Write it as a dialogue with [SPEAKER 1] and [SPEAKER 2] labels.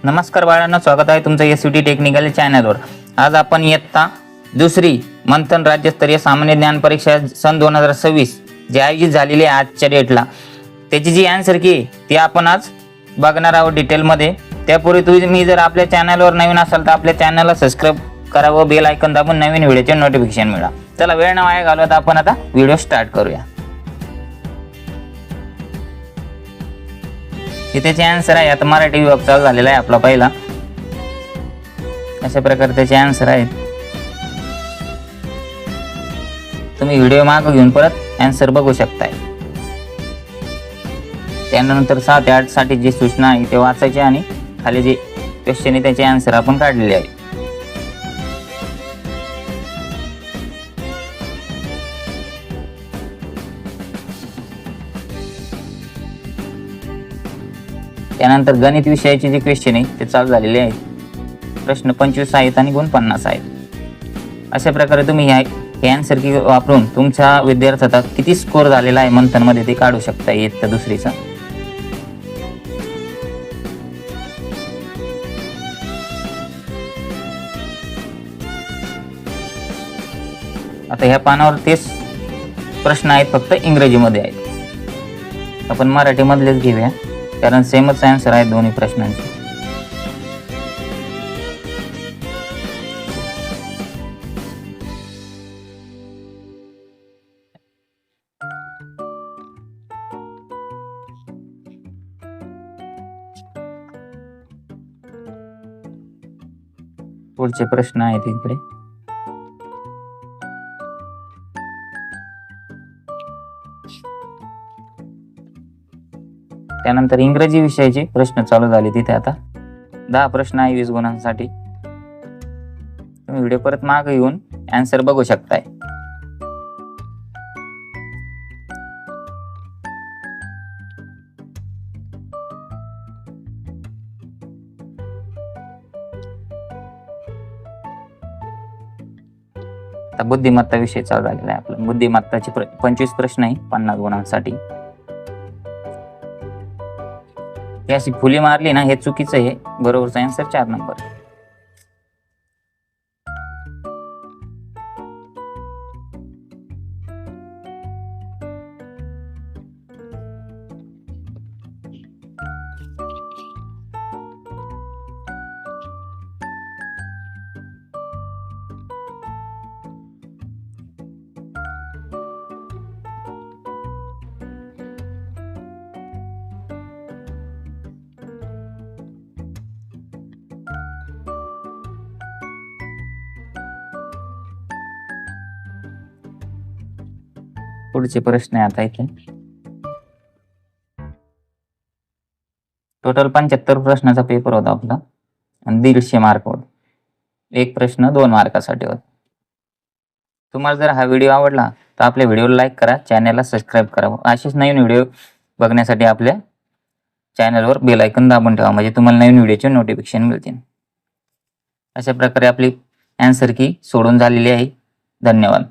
[SPEAKER 1] नमस्कार बाळांनो, स्वागत आहे तुमचं SVT टेक्निकल चॅनलवर। आज आपण इयत्ता दुसरी मंथन राज्यस्तरीय सामान्य ज्ञान परीक्षा सन 2026 जी आयोजित झालेली आहे आजच्या डेटला, त्याची जी आन्सर की ती आपण आज बघणार आहोत डिटेलमध्ये। त्यापूर्वी तुम्ही जर आपल्या चॅनलवर नवीन असाल तर आपल्या चॅनलला सबस्क्राइब करा व बेल आयकॉन दाबून नवीन व्हिडिओचे नोटिफिकेशन मिळवा। चला वेळ न वाया घालवता आपण आता व्हिडिओ स्टार्ट करूया। त्याचे आन्सर आहे, आता मराठी विभाग चालू झालेला आहे आपला पहिला। अशा प्रकारे त्याचे आन्सर आहेत, तुम्ही व्हिडिओ मागे घेऊन परत आन्सर बघू शकताय। त्यानंतर 7 ते 8 साठी जी सूचना आहे ते वाचायचे आणि खाली जे क्वेश्चन आहे त्याचे आन्सर आपण काढलेले आहे। त्यानंतर गणित विषयाचे जे क्वेश्चन आहे ते चालू झालेले आहेत। प्रश्न 25 आहेत आणि गुण 50 आहेत। अशा प्रकारे तुम्ही हे आन्सर की वापरून तुमच्या विद्यार्थ्याचा किती स्कोर झालेला आहे मंथन मध्ये ते काढू शकता इयत्ता दुसरीचा। आता ह्या पानावर 30 प्रश्न आहेत, फक्त इंग्रजीमध्ये आहेत। आपण मराठी मधलेच घेऊया कारण सेमच आन्सर आहे दोन्ही प्रश्नांचे। पुढचे प्रश्न आहेत इकडे। त्यानंतर इंग्रजी विषयाचे प्रश्न चालू झाले, तिथे आता 10 प्रश्न आहे 20 गुणांसाठी। तुम्ही व्हिडिओ परत मागे येऊन आन्सर बघू शकताय। आता बुद्धिमत्ता विषय चालू झालेला आहे आपला। बुद्धिमत्ताचे 25 प्रश्न आहे 50 गुणांसाठी। अशी फुली मारली ना, हे चुकीचं आहे, बरोबरचा आन्सर 4 नंबर। पुढचे प्रश्न आहे आता इथे। टोटल 75 प्रश्नाचा पेपर होता आपला आणि 150 मार्क होते। एक प्रश्न 2 मार्कासाठी होता। तुम्हाला जर हा व्हिडिओ आवडला तर आपल्या व्हिडिओला लाईक करा, चॅनलला सबस्क्राइब करा। असेच नवीन व्हिडिओ बघण्यासाठी आपल्या चॅनलवर बेल आयकॉन दाबून ठेवा, म्हणजे तुम्हाला नवीन व्हिडिओचे नोटिफिकेशन मिळतील। अशा प्रकारे आपली आन्सर की सोडून झालेली आहे। धन्यवाद।